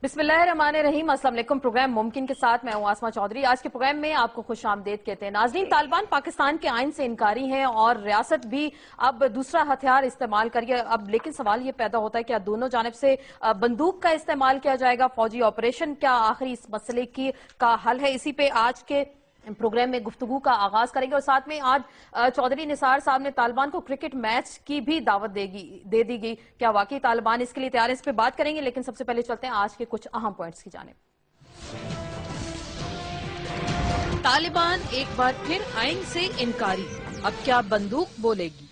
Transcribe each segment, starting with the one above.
बिस्मिल्लाहिर्रहमानिर्रहीम। अस्सलाम वालेकुम। प्रोग्राम मुमकिन के साथ मैं हूं आसमा चौधरी। आज के प्रोग्राम में आपको खुश आमदेद कहते हैं। नाज़रीन, तालिबान पाकिस्तान के आइन से इनकारी हैं और रियासत भी अब दूसरा हथियार इस्तेमाल करिए। अब लेकिन सवाल ये पैदा होता है कि दोनों जानिब से बंदूक का इस्तेमाल किया जाएगा, फौजी ऑपरेशन क्या आखिरी इस मसले का हल है? इसी पे आज के प्रोग्राम में गुफ्तगू का आगाज करेंगे और साथ में आज चौधरी निसार साहब ने तालिबान को क्रिकेट मैच की भी दावत दे दी गई। क्या वाकई तालिबान इसके लिए तैयार है? इस पे बात करेंगे, लेकिन सबसे पहले चलते हैं आज के कुछ अहम पॉइंट्स की जानिब। तालिबान एक बार फिर आइन से इनकारी, अब क्या बंदूक बोलेगी?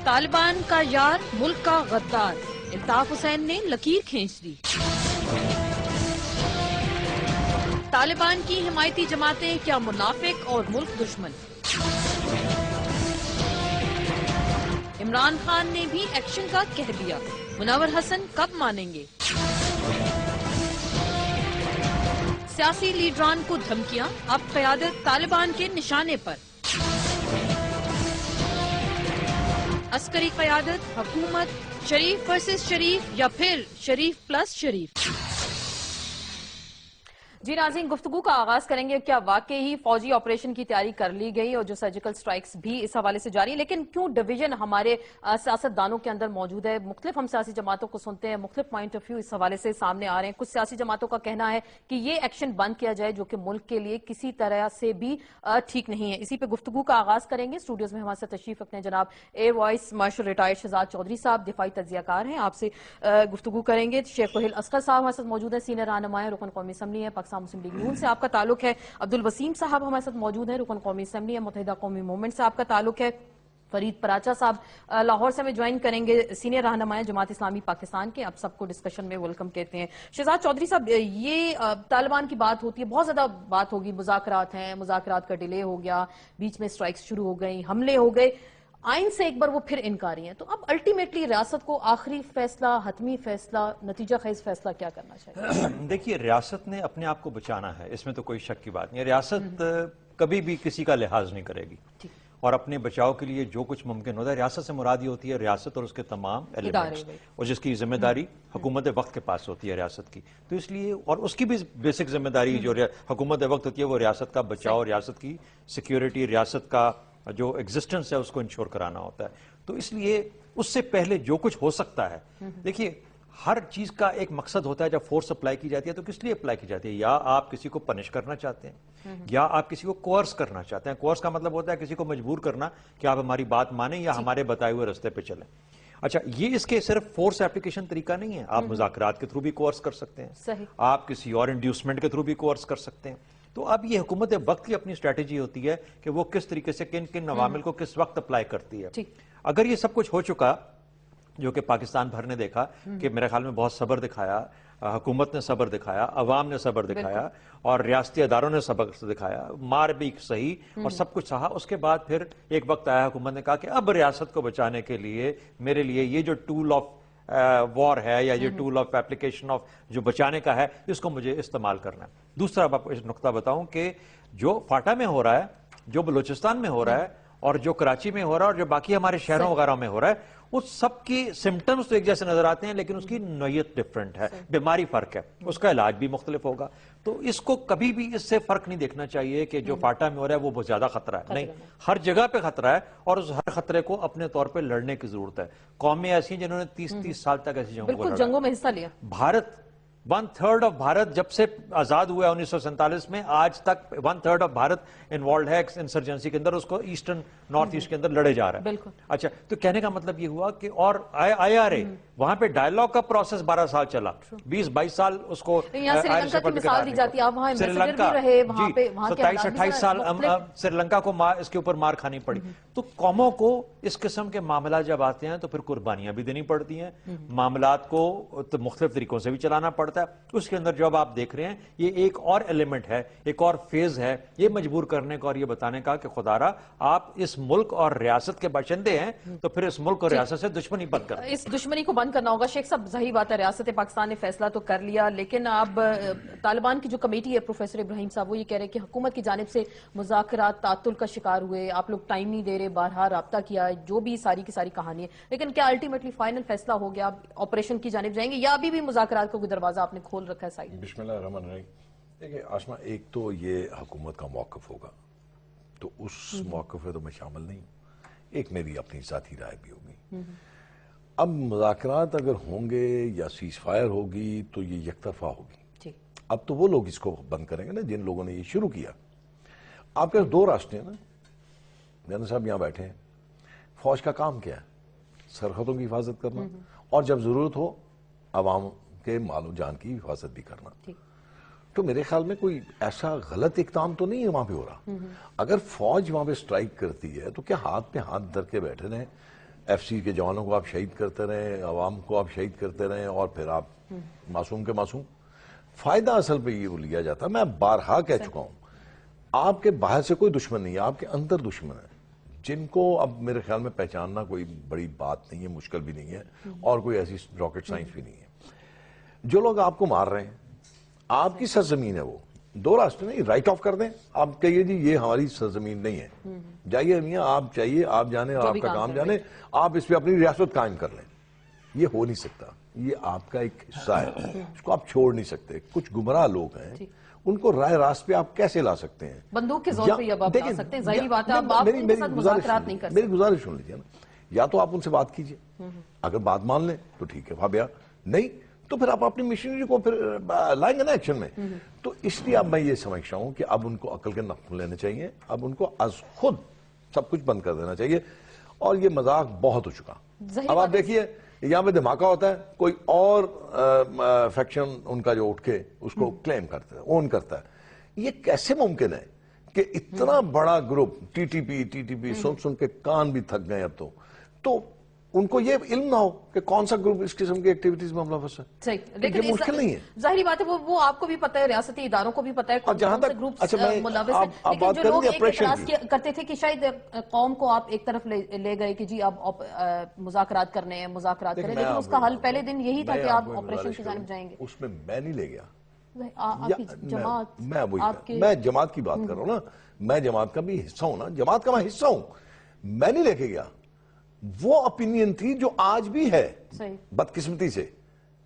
तालिबान का यार मुल्क का गद्दार, इल्ताफ हुसैन ने लकीर खींच दी। तालिबान की हिमायती जमातें क्या मुनाफिक और मुल्क दुश्मन? इमरान खान ने भी एक्शन का कह दिया, मुनव्वर हसन कब मानेंगे? सियासी लीडरान को धमकियां, अब क़यादत तालिबान के निशाने पर। अस्करी क़यादत, हुकूमत, शरीफ वर्सेस शरीफ या फिर शरीफ प्लस शरीफ? जी नाज़रीन, गुफ्तगू का आगाज करेंगे। क्या वाकई ही फौजी ऑपरेशन की तैयारी कर ली गई और जो सर्जिकल स्ट्राइक्स भी इस हवाले से जारी है, लेकिन क्यों डिवीजन हमारे सियासतदानों के अंदर मौजूद है? मुख्तलिफ हम सियासी जमातों को सुनते हैं, मुख्तलिफ पॉइंट ऑफ व्यू इस हवाले से सामने आ रहे हैं। कुछ सियासी जमातों का कहना है कि ये एक्शन बंद किया जाए जो कि मुल्क के लिए किसी तरह से भी ठीक नहीं है। इसी पे गुफ्तगू का आगाज करेंगे। स्टूडियोज में हमारे साथ तशरीफ रखते हैं जनाब air vice marshal retired Shahzad Chaudhry sahab, दिफाई तज्जियाकार हैं, आपसे गुफ्तगू करेंगे। शेख वहील असगर साहब हमारे साथ मौजूद है, सीनियर रहनुमा है, रुकन कौमी असम्बली है, पाकिस्तान मुस्लिम लीग नून से आपका ताल्लुक है। अब्दुल वसीम साहब हमारे साथ मौजूद हैं, रुकन कौमी असम्बली है, मुत्तहिदा कौमी मूवमेंट से आपका ताल्लुक है। फरीद पराचा साहब लाहौर से हमें ज्वाइन करेंगे, सीनियर रहनुमा है जमात इस्लामी पाकिस्तान के। आप सबको डिस्कशन में वेलकम कहते हैं। शहजाद चौधरी साहब, ये तालिबान की बात होती है, बहुत ज्यादा बात होगी, मुज़ाकरात हैं, मुज़ाकरात का डिले हो गया, बीच में स्ट्राइक्स शुरू हो गई, हमले हो गए, आइन से एक बार वो फिर इनकारी हैं, तो अब अल्टीमेटली रियासत को आखिरी फैसला, हतमी फैसला, नतीजा खेज फैसला क्या करना चाहिए? देखिए, रियासत ने अपने आप को बचाना है, इसमें तो कोई शक की बात नहीं है। रियासत कभी भी किसी का लिहाज नहीं करेगी और अपने बचाव के लिए जो कुछ मुमकिन होता है। रियासत से मुराद ये होती है रियासत और उसके तमाम एलिमेंट्स, और जिसकी जिम्मेदारी हुकूमत वक्त के पास होती है रियासत की, तो इसलिए और उसकी भी बेसिक जिम्मेदारी जो हुकूमत वक्त होती है वो रियासत का बचाव, रियासत की सिक्योरिटी, रियासत का जो एग्जिस्टेंस है उसको इंश्योर कराना होता है। तो इसलिए उससे पहले जो कुछ हो सकता है, देखिए हर चीज का एक मकसद होता है। जब फोर्स अप्लाई की जाती है तो किस लिए अप्लाई की जाती है? या आप किसी को पनिश करना चाहते हैं या आप किसी को कोर्स करना चाहते हैं। कोर्स का मतलब होता है किसी को मजबूर करना कि आप हमारी बात माने या हमारे बताए हुए रास्ते पे चलें। अच्छा, ये इसके सिर्फ फोर्स एप्लीकेशन तरीका नहीं है, आप मुज़ाकरात के थ्रू भी कोर्स कर सकते हैं, आप किसी और इंड्यूसमेंट के थ्रू भी कोर्स कर सकते हैं। तो अब ये हुकूमत वक्त की अपनी स्ट्रेटेजी होती है कि वो किस तरीके से किन किन अवामिल को किस वक्त अप्लाई करती है। अगर ये सब कुछ हो चुका, जो कि पाकिस्तान भर ने देखा कि मेरे ख्याल में बहुत सब्र दिखाया, हुकूमत ने सब्र दिखाया, अवाम ने सब्र दिखाया और रियासती अदारों ने सब्र दिखाया, मार भी सही और सब कुछ सहा। उसके बाद फिर एक वक्त आया, हुकूमत ने कहा कि अब रियासत को बचाने के लिए मेरे लिए ये जो टूल ऑफ वॉर है या ये टूल ऑफ एप्लीकेशन ऑफ जो बचाने का है, इसको मुझे इस्तेमाल करना है। दूसरा आपको एक नुक्ता बताऊं कि जो फाटा में हो रहा है, जो बलूचिस्तान में हो रहा है और जो कराची में हो रहा है और जो बाकी हमारे शहरों वगैरह में हो रहा है, उस सब की सिम्टम्स तो एक जैसे नजर आते हैं, लेकिन उसकी नोयत डिफरेंट है, बीमारी फर्क है, उसका इलाज भी मुख्तलिफ होगा। तो इसको कभी भी इससे फर्क नहीं देखना चाहिए कि जो फाटा में हो रहा है वो बहुत ज्यादा खतरा है। नहीं, हर जगह पे खतरा है और उस हर खतरे को अपने तौर पे लड़ने की जरूरत है। कौमें ऐसी जिन्होंने 30-30 साल तक ऐसी जंगों में हिस्सा लिया। भारत 1/3 ऑफ भारत जब से आजाद हुआ 1947 में आज तक 1/3 ऑफ भारत इन्वॉल्व है इंसर्जेंसी के अंदर, उसको ईस्टर्न नॉर्थ ईस्ट के अंदर लड़े जा रहा है। अच्छा, तो कहने का मतलब ये हुआ कि और IRA वहां पे डायलॉग का प्रोसेस 12 साल चला, 20-22 साल उसको श्रीलंका 27-28 साल श्रीलंका को इसके ऊपर मार खानी पड़ी। तो कौमों को इस किस्म के मामला जब आते हैं तो फिर कुर्बानियां भी देनी पड़ती हैं, मामलात को तो मुख्तलिफ तरीकों से भी चलाना पड़ता پڑتا ہے. اس کے اندر جو اب آپ دیکھ رہے ہیں یہ ایک اور ایلیمنٹ ہے, ایک اور فیز ہے, یہ مجبور کرنے کا اور یہ بتانے کا کہ خدارا آپ اس ملک اور ریاست کے باشندے ہیں تو پھر اس ملک اور ریاست سے دشمنی بند کریں. اس دشمنی کو بند کرنا ہوگا. شیخ صاحب ظاہر بات ہے ریاست پاکستان نے فیصلہ تو کر لیا, لیکن اب طالبان کی جو کمیٹی ہے پروفیسر ابراہیم صاحب وہ یہ کہہ رہے ہیں کہ حکومت کی جانب سے مذاکرات تعطل کا شکار ہوئے, آپ لوگ ٹائم نہیں دے رہے, بارہا رابطہ کیا, جو بھی ساری کی ساری کہانی ہے, لیکن کیا الٹیمیٹلی فائنل فیصلہ ہو گیا, آپریشن کی جانب جائیں گے یا ابھی بھی مذاکرات کا کوئی دروازہ آپ نے کھول رکھا ہے سائیڈ؟ بسم اللہ الرحمن الرحیم. دیکھیں آسما, ایک تو یہ حکومت کا موقف ہوگا تو اس موقف میں تو میں شامل نہیں ہوں, ایک میری اپنی ذاتی رائے بھی ہوگی. اب مذاکرات اگر ہوں گے یا سیز فائر ہوگی تو یہ یک طرفہ ہوگی. اب تو وہ لوگ اس کو بند کریں گے نا جن لوگوں نے یہ شروع کیا. آپ کے دو راستے ہیں نا, جنرل صاحب یہاں بیٹھے ہیں, فوج کا کام کیا ہے؟ سرحدوں کی حفاظت کرنا اور جب ضرورت ہو عوام کے مال و جان کی حفاظت بھی کرنا. تو میرے خیال میں کوئی ایسا غلط اقدام تو نہیں ہے وہاں پہ ہو رہا. اگر فوج وہاں پہ سٹرائک کرتی ہے تو کیا ہاتھ پہ ہاتھ دھر کے بیٹھے رہیں, ایف سی کے جوانوں کو آپ شہید کرتے رہیں, عوام کو آپ شہید کرتے رہیں اور پھر آپ معصوم کے معصوم؟ فائدہ اصل پہ یہ لیا جاتا. میں بارہا کہہ چکا ہوں, آپ کے باہر سے کوئی دشمن نہیں ہے, آپ کے اندر دشمن ہے جن کو اب میرے خیال میں پہچاننا کوئی بڑی بات نہیں ہے, مشکل بھی نہیں ہے اور کوئی ایسی راکٹ سائنس بھی نہیں ہے. جو لوگ آپ کو مار رہے ہیں, آپ کی سرزمین ہے, وہ دو راستے نہیں, رائٹ آف کر دیں. آپ کہیے جی یہ ہماری سرزمین نہیں ہے, جائیے میاں آپ چاہیے آپ جانے اور آپ کا کام جانے, آپ اس پہ اپنی ریاست قائم کر لیں. یہ ہو نہیں سکتا, یہ آپ کا ایک حصہ ہے, اس کو آپ چھوڑ نہیں سکتے. کچھ گمراہ لوگ ہیں, ان کو رائے راست پہ آپ کیسے لا سکتے ہیں؟ بندوق کے زور پہ اب آپ لا سکتے ہیں, ظاہری بات ہے اب آپ ان کے ساتھ مذاکرات نہیں کر سکتے. میری گزارش سن لیجیے نا, یا تو آپ ان سے بات کیجیے, اگر بات مان لیں تو ٹھیک ہے بھابیا, نہیں تو پھر آپ اپنی مشینری کو پھر لائیں گے نا ایکشن میں. تو اس لیے اب میں یہ سمجھتا ہوں کہ اب ان کو عقل کے نخ لینے چاہیے, اب ان کو از خود سب کچھ بند کر دینا چاہیے. اور یہ مذاق بہت ہو چکا. اب آپ دیکھیے یہاں پہ دھماکہ ہوتا ہے, کوئی اور فیکشن ان کا جو اٹھ کے اس کو کلیم کرتا ہے, اون کرتا ہے. یہ کیسے ممکن ہے کہ اتنا بڑا گروپ ٹی ٹی پی سن کے کان بھی تھک گئے اب تو ان کو یہ علم نہ ہو کہ کون سا گروپ اس قسم کی ایکٹیویٹیز میں ملوث ہے. صحیح, لیکن یہ مشکل نہیں ہے. ظاہری بات ہے وہ آپ کو بھی پتہ ہے, ریاستی اداروں کو بھی پتہ ہے کون سے گروپس ملوث ہیں. لیکن جو لوگ ایک اعتراض کرتے تھے کہ شاید قوم کو آپ ایک طرف لے گئے کہ جی اب مذاکرات کرنے ہیں, مذاکرات کریں, لیکن اس کا حل پہلے دن یہی تھا کہ آپ آپریشن کی جانب جائیں گے. اس میں میں نہیں لے گیا, جماعت میں جماعت کی بات کر رہا ہوں نا, میں جماعت کا بھی حصہ ہوں نا, جماعت کا میں حصہ ہوں, میں نہیں لے کے گیا. وہ اپینین تھی جو آج بھی ہے بدقسمتی سے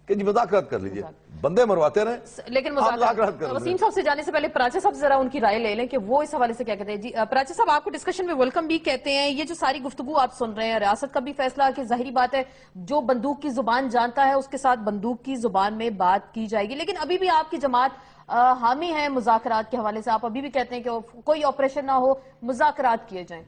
کہ جی مذاکرات کر لیجئے, بندے مرواتے رہیں. لیکن مذاکرات وسیم صاحب سے جانے سے پہلے پراچا صاحب ذرا ان کی رائے لے لیں کہ وہ اس حوالے سے کیا کہتے ہیں. جی پراچا صاحب, آپ کو ڈسکشن میں ویلکم بھی کہتے ہیں. یہ جو ساری گفتگو آپ سن رہے ہیں, ریاست کا بھی فیصلہ کہ ظاہری بات ہے جو بندوق کی زبان جانتا ہے اس کے ساتھ بندوق کی زبان میں بات کی جائے گی, لیکن ابھی بھی آپ کی جماعت حامی ہے مذاکرات کے حوالے سے. آپ ابھی بھی کہتے ہیں کہ کوئی آپریشن نہ ہو, مذاکرات کیے جائیں.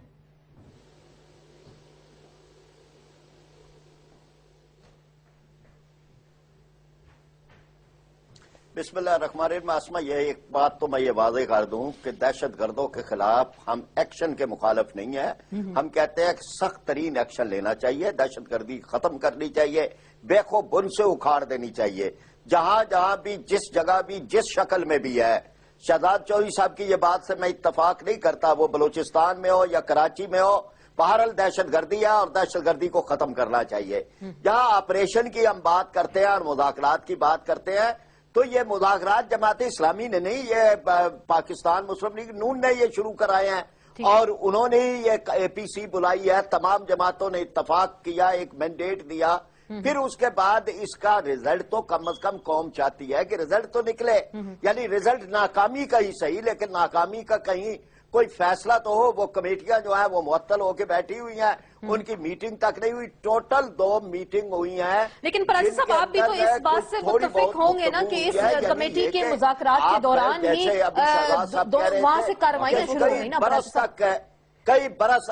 بسم اللہ الرحمن الرحیم. آسما, یہ ایک بات تو میں یہ واضح کر دوں کہ دہشت گردوں کے خلاف ہم ایکشن کے مخالف نہیں ہیں. ہم کہتے ہیں کہ سخت ترین ایکشن لینا چاہیے, دہشت گردی ختم کرنی چاہیے, بے خو بن سے اکھاڑ دینی چاہیے. جہاں جہاں بھی جس جگہ بھی جس شکل میں بھی ہے. شہزاد چودھری صاحب کی یہ بات سے میں اتفاق نہیں کرتا, وہ بلوچستان میں ہو یا کراچی میں ہو, بہرحال دہشت گردی ہے اور دہشت گردی کو ختم کرنا چاہیے. جہاں آپریشن کی ہم بات کرتے ہیں اور مذاکرات کی بات کرتے ہیں تو یہ مذاکرات جماعت اسلامی نے نہیں, یہ پاکستان مسلم لیگ نون نے یہ شروع کرائے ہیں اور انہوں نے یہ اے پی سی بلائی ہے. تمام جماعتوں نے اتفاق کیا, ایک مینڈیٹ دیا. پھر اس کے بعد اس کا رزلٹ تو کم از کم قوم چاہتی ہے کہ رزلٹ تو نکلے, یعنی رزلٹ ناکامی کا ہی صحیح لیکن ناکامی کا کہیں کوئی فیصلہ تو ہو. وہ کمیٹیاں جو ہیں وہ معطل ہو کے بیٹھی ہوئی ہیں, ان کی میٹنگ تک نہیں ہوئی. ٹوٹل 2 میٹنگ ہوئی ہیں. لیکن پراچا صاحب, آپ بھی تو اس بات سے متفق ہوں گے نا کہ اس کمیٹی کے مذاکرات کے دوران ہی وہاں سے کارروائیاں شروع ہو گئی نا. برس تک کئی برس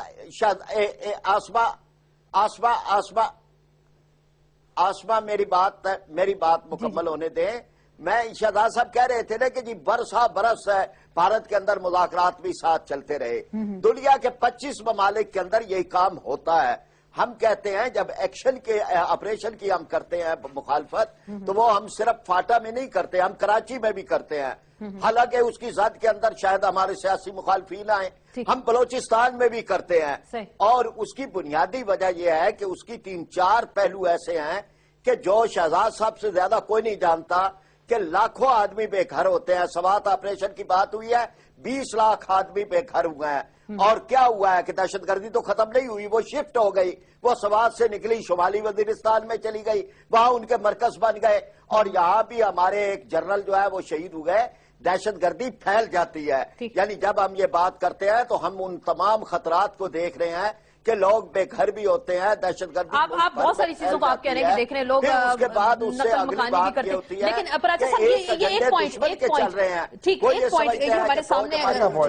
آسما میری بات مکمل ہونے دیں. میں شہزاد صاحب کہہ رہے تھے نا کہ جی برسا برس بھارت کے اندر مذاکرات بھی ساتھ چلتے رہے. دنیا کے 25 ممالک کے اندر یہی کام ہوتا ہے. ہم کہتے ہیں جب ایکشن کے آپریشن کی ہم کرتے ہیں مخالفت تو وہ ہم صرف فاٹا میں نہیں کرتے، ہم کراچی میں بھی کرتے ہیں، حالانکہ اس کی زد کے اندر شاید ہمارے سیاسی مخالفین آئیں، ہم بلوچستان میں بھی کرتے ہیں، اور اس کی بنیادی وجہ یہ ہے کہ اس کی 3-4 پہلو ایسے ہیں کہ جو شہزاد صاحب سے زیادہ کوئی نہیں جانتا کہ لاکھوں آدمی بے گھر ہوتے ہیں. سوات آپریشن کی بات ہوئی ہے، 20 لاکھ آدمی بے گھر ہوئے ہیں، اور کیا ہوا ہے کہ دہشت گردی تو ختم نہیں ہوئی، وہ شفٹ ہو گئی، وہ سوات سے نکلی شمالی وزیرستان میں چلی گئی، وہاں ان کے مرکز بن گئے، اور یہاں بھی ہمارے ایک جنرل جو ہے وہ شہید ہوئے. دہشت گردی پھیل جاتی ہے. یعنی جب ہم یہ بات کرتے ہیں تو ہم ان تمام خطرات کو دیکھ رہے ہیں کہ لوگ بے گھر بھی ہوتے ہیں، دہشت گردی آپ بہت ساری چیزوں کو آپ کہہ رہے ہیں کہ دیکھ رہے ہیں لوگ اس کے بعد اس سے نقل اگلی مکانی بھی بات کرتے یہ ہیں. ہوتی ہے لیکن اپراجہ کہ صاحب یہ ایک پوائنٹ چل رہے ہیں. ٹھیک، ایک پوائنٹ جو ہمارے سامنے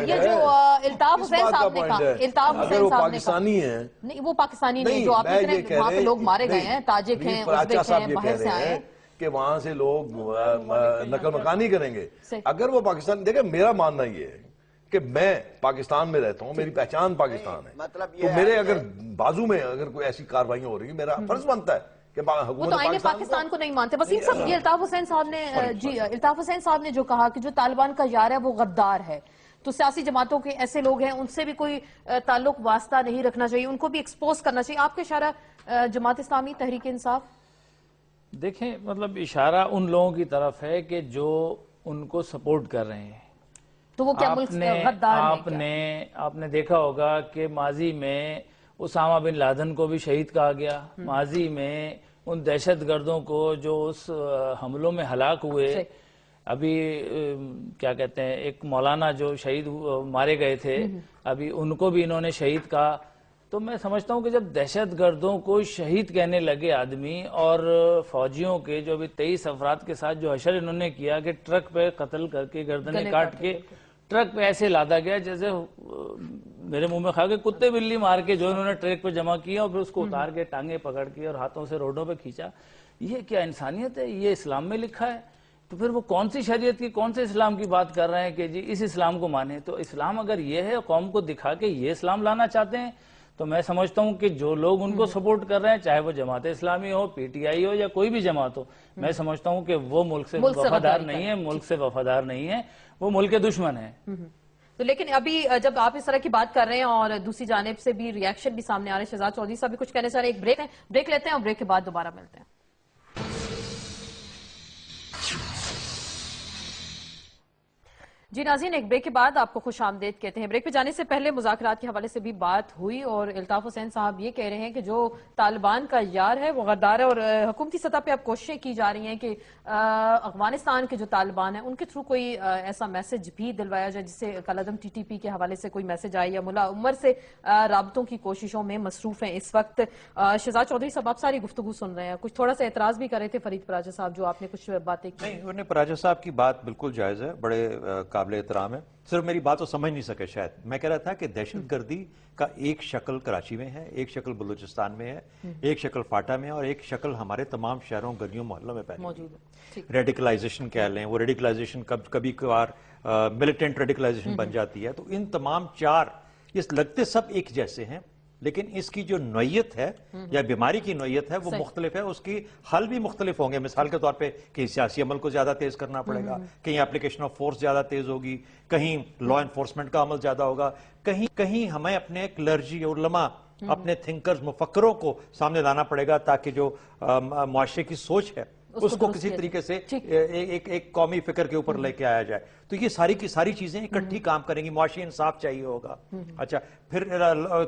یہ جو الطاف حسین صاحب نے کہا، الطاف حسین صاحب نے کہا نہیں وہ پاکستانی نہیں، جو آپ نے کہا وہاں پہ لوگ مارے گئے ہیں، تاجک ہیں، ازبک ہیں، باہر سے آئے ہیں کہ وہاں سے لوگ نقل مکانی کریں گے. اگر وہ پاکستان، دیکھیں میرا ماننا یہ ہے کہ میں پاکستان میں رہتا ہوں، میری پہچان پاکستان ہے، مطلب تو میرے اگر بازو میں اگر کوئی ایسی کاروائیاں ہو رہی ہیں میرا فرض بنتا ہے کہ وہ تو آئین پاکستان کو نہیں مانتے. وسیم صاحب، یہ الطاف حسین صاحب نے الطاف حسین صاحب نے جو کہا کہ جو طالبان کا یار ہے وہ غدار ہے، تو سیاسی جماعتوں کے ایسے لوگ ہیں ان سے بھی کوئی تعلق واسطہ نہیں رکھنا چاہیے، ان کو بھی ایکسپوز کرنا چاہیے. آپ کے اشارہ جماعت اسلامی، تحریک انصاف؟ دیکھیں مطلب اشارہ ان لوگوں کی طرف ہے کہ جو ان کو سپورٹ کر رہے ہیں. تو وہ کیا ملک غدار ہیں؟ آپ نے دیکھا ہوگا کہ ماضی میں اسامہ بن لادن کو بھی شہید کہا گیا، ماضی میں ان دہشت گردوں کو جو اس حملوں میں ہلاک ہوئے، ابھی کیا کہتے ہیں ایک مولانا جو شہید مارے گئے تھے، ابھی ان کو بھی انہوں نے شہید کہا. تو میں سمجھتا ہوں کہ جب دہشت گردوں کو شہید کہنے لگے آدمی، اور فوجیوں کے جو ابھی 23 افراد کے ساتھ جو حشر انہوں نے کیا کہ ٹرک پہ قتل کر کے گردنیں کاٹ کے ٹرک پہ ایسے لادا گیا جیسے میرے منہ میں کھا کے کتے بلی مار کے جو انہوں نے ٹرک پہ جمع کیا اور پھر اس کو اتار کے ٹانگیں پکڑ کے اور ہاتھوں سے روڈوں پہ کھینچا. یہ کیا انسانیت ہے؟ یہ اسلام میں لکھا ہے. تو پھر وہ کون سی شریعت کی، کون سے اسلام کی بات کر رہے ہیں کہ جی اس اسلام کو مانے؟ تو اسلام اگر یہ ہے، قوم کو دکھا کے یہ اسلام لانا چاہتے ہیں، تو میں سمجھتا ہوں کہ جو لوگ ان کو سپورٹ کر رہے ہیں، چاہے وہ جماعت اسلامی ہو، پی ٹی آئی ہو یا کوئی بھی جماعت ہو، میں سمجھتا ہوں کہ وہ ملک سے وفادار نہیں ہے، ملک سے وفادار نہیں ہے، وہ ملک کے دشمن ہیں. تو لیکن ابھی جب آپ اس طرح کی بات کر رہے ہیں اور دوسری جانب سے بھی ریاکشن بھی سامنے آ رہے ہیں، شہزاد چودھری صاحب بھی کچھ کہنے چاہ رہے ہیں. ایک بریک لیتے ہیں اور بریک کے بعد دوبارہ ملتے ہیں. جی ناظرین، ایک بریک کے بعد آپ کو خوش آمدید کہتے ہیں. بریک پہ جانے سے پہلے مذاکرات کے حوالے سے بھی بات ہوئی اور الطاف حسین صاحب یہ کہہ رہے ہیں کہ جو طالبان کا یار ہے وہ غدار ہے، اور حکومتی سطح پہ اب کوششیں کی جا رہی ہیں کہ افغانستان کے جو طالبان ہیں ان کے تھرو کوئی ایسا میسج بھی دلوایا جائے جس سے کالعدم ٹی ٹی پی کے حوالے سے کوئی میسج آئے، یا ملا عمر سے رابطوں کی کوششوں میں مصروف ہیں اس وقت. شہزاد چودھری صاحب، آپ ساری گفتگو سن رہے ہیں، کچھ تھوڑا سا اعتراض بھی کر رہے تھے فرید پراجہ صاحب، جو آپ نے کچھ باتیں کی. نہیں، انہوں نے پراجہ صاحب کی بات بالکل جائز ہے، بڑے قابل احترام ہے، صرف میری بات تو سمجھ نہیں سکے شاید. میں کہہ رہا تھا کہ دہشت گردی کا ایک شکل کراچی میں ہے، ایک شکل بلوچستان میں ہے، ایک شکل فاٹا میں ہے، اور ایک شکل ہمارے تمام شہروں گلیوں محلوں میں موجود ہے. ریڈیکلائزیشن کہہ لیں، وہ ریڈیکلائزیشن کبھی کبھار ملیٹنٹ ریڈیکلائزیشن بن جاتی ہے. تو ان تمام چار یہ لگتے سب ایک جیسے ہیں، لیکن اس کی جو نوعیت ہے یا بیماری کی نوعیت ہے وہ مختلف ہے، اس کی حل بھی مختلف ہوں گے. مثال کے طور پہ کہیں سیاسی عمل کو زیادہ تیز کرنا پڑے گا، کہیں اپلیکیشن آف فورس زیادہ تیز ہوگی، کہیں لا انفورسمنٹ کا عمل زیادہ ہوگا، کہیں ہمیں اپنے کلرجی علماء، اپنے تھنکرز، مفکروں کو سامنے لانا پڑے گا تاکہ جو معاشرے کی سوچ ہے اس کو کسی طریقے سے ایک قومی فکر کے اوپر لے کے آیا جائے. تو یہ ساری کی ساری چیزیں اکٹھی کام کریں گی. معاشی انصاف چاہیے ہوگا، اچھا پھر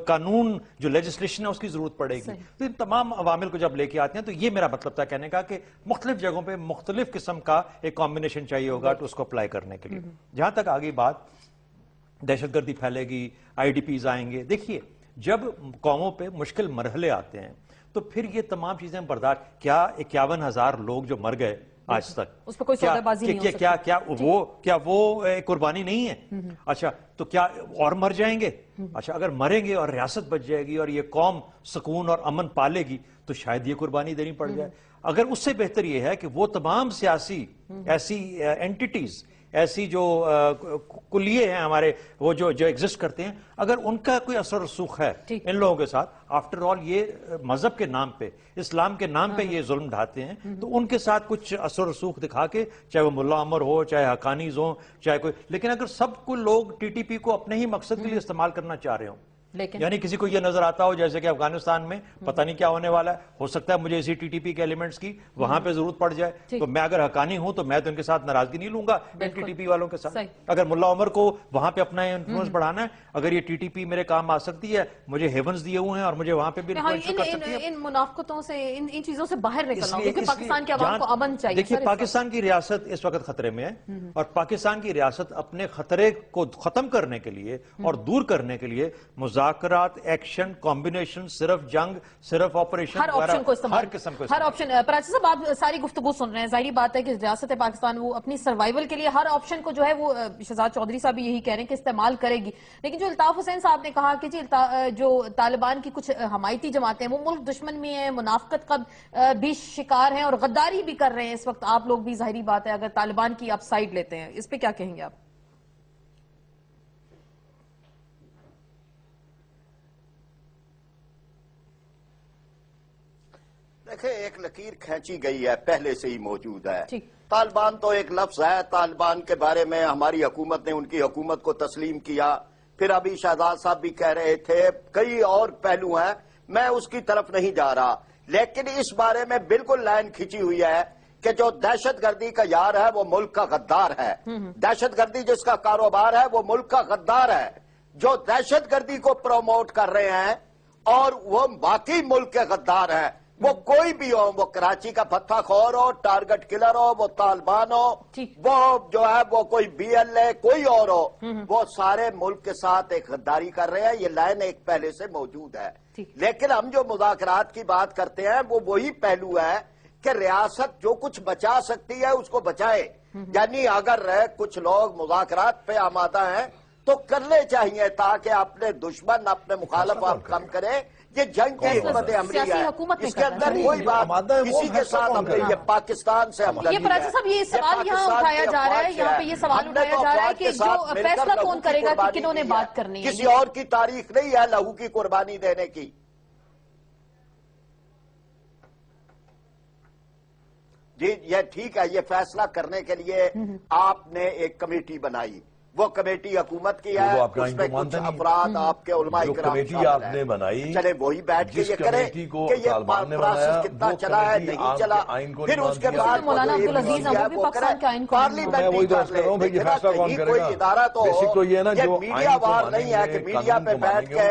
قانون جو لیجسلیشن ہے اس کی ضرورت پڑے گی. تو ان تمام عوامل کو جب لے کے آتے ہیں تو یہ میرا مطلب تھا کہنے کا کہ مختلف جگہوں پہ مختلف قسم کا ایک کمبینیشن چاہیے ہوگا تو اس کو اپلائی کرنے کے لیے. جہاں تک آگے بات دہشت گردی پھیلے گی، آئی ڈی پیز آئیں گے، دیکھیے جب قوموں پہ مشکل مرحلے آتے ہیں تو پھر یہ تمام چیزیں برداشت. کیا 51,000 لوگ جو مر گئے آج تک، اس پہ کوئی سودہ بازی نہیں ہو سکتی، کیا وہ قربانی نہیں ہے؟ اچھا تو کیا اور مر جائیں گے؟ اچھا اگر مریں گے اور ریاست بچ جائے گی اور یہ قوم سکون اور امن پالے گی تو شاید یہ قربانی دینی پڑ جائے. اگر اس سے بہتر یہ ہے کہ وہ تمام سیاسی ایسی اینٹیٹیز ऐसी जो कुलिये हैं हमारे, वो जो एग्जिस्ट करते हैं, अगर उनका कोई असर रसूख है इन लोगों के साथ, आफ्टर ऑल ये मजहब के नाम पे, इस्लाम के नाम पे ये जुल्म ढाते हैं, तो उनके साथ कुछ असर रसूख दिखा के, चाहे वो मुल्ला अमर हो, चाहे हकानीज हो, चाहे कोई, लेकिन अगर सब को लोग टीटीपी को अपने ही मकसद के लिए इस्तेमाल करना चाह रहे हो, लेकिन यानी किसी को ये नजर आता हो जैसे कि अफगानिस्तान में पता नहीं क्या होने वाला है, हो सकता है मुझे इसी टीटीपी के एलिमेंट्स की वहां पे जरूरत पड़ जाए, तो मैं अगर हकानी हूं तो मैं तो इनके साथ नाराजगी नहीं लूंगा टीटीपी वालों के साथ। अगर मुल्ला उमर को वहां पे अपना इन्फ्लुएंस बढ़ाना है, अगर ये टीटीपी मेरे काम आ सकती है, मुझे हेवंस दिए हुए हैं और मुझे वहां पे भी इन्फ्लुएंस कर सकती है, इन मुनाफकतों से, इन चीजों से बाहर निकलना हो, क्योंकि पाकिस्तान के अवाम को अमन चाहिए। देखिए, पाकिस्तान की रियासत इस वक्त खतरे में है, और पाकिस्तान की रियासत अपने खतरे को खत्म करने के लिए और दूर करने के लिए मुज़ाकरात, एक्शन, कॉम्बिनेशन, सिर्फ जंग, सिर्फ ऑपरेशन, हर ऑप्शन को इस्तेमाल, हर किस्म को, हर ऑप्शन। प्राची साहब, आप सारी गुफ्तगू सुन रहे हैं, जाहिर बात है कि रियासत पाकिस्तान वो अपनी सर्वाइवल के लिए हर ऑप्शन को जो है वो, शहजाद चौधरी साहब भी यही कह रहे हैं कि इस्तेमाल करेगी। लेकिन जो अल्ताफ हुसैन साहब ने कहा कि जी जो तालिबान की कुछ हमायती जमातें हैं वो मुल्क दुश्मन में है, मुनाफकत का भी शिकार हैं और गद्दारी भी कर रहे हैं इस वक्त, आप लोग भी, जाहिर बात है, अगर तालिबान की आप साइड लेते हैं, इस पे क्या कहेंगे आप? देखिए, एक लकीर खींची गई है, पहले से ही मौजूद है। तालिबान तो एक लफ्ज है, तालिबान के बारे में हमारी हुकूमत ने उनकी हुकूमत को तस्लीम किया, फिर अभी शहजाद साहब भी कह रहे थे, कई और पहलू हैं, मैं उसकी तरफ नहीं जा रहा, लेकिन इस बारे में बिल्कुल लाइन खींची हुई है कि जो दहशतगर्दी का यार है वो मुल्क का गद्दार है, दहशतगर्दी जिसका कारोबार है वो मुल्क का गद्दार है, जो दहशतगर्दी को प्रमोट कर रहे हैं और वो बाकी मुल्क के गद्दार हैं, वो कोई भी हो, वो कराची का पत्थरखोर हो, टारगेट किलर हो, वो तालिबान हो, वो जो है वो कोई BLA कोई और हो, वो सारे मुल्क के साथ एक गद्दारी कर रहे हैं। ये लाइन एक पहले से मौजूद है, लेकिन हम जो मुज़ाकरात की बात करते हैं वो वही पहलू है कि रियासत जो कुछ बचा सकती है उसको बचाए, यानी अगर कुछ लोग मुज़ाकरात पे आमादा हैं तो करने चाहिए ताकि अपने दुश्मन, अपने मुखालिफ आप कम करें। ये जंग की हुकूमत अमली है, इसके अंदर कोई बात किसी के साथ हमले, ये पाकिस्तान से हमला। ये प्राची साहब, ये सवाल यहाँ उठाया जा रहा है, यहाँ पे ये सवाल उठाया जा रहा है कि जो फैसला कौन करेगा कि किन्होंने बात करनी है, किसी और की तारीख नहीं है लहू की कुर्बानी देने की। जी, ये ठीक है, ये फैसला करने के लिए आपने एक कमेटी बनाई, वो कमेटी हुकूमत की है, उसमें कुछ अफराद आपके उलमा इकराम कमेटी आपने बनाई, चले वही बैठ के ये करें कि ये प्रोसेस कितना चला है, नहीं चला, फिर उसके बाद मौलाना अब्दुल अजीज वो पाकिस्तान के आइन को पार्लियामेंट कोई इदारा तो हो, ये मीडिया वार नहीं है कि मीडिया पे बैठ के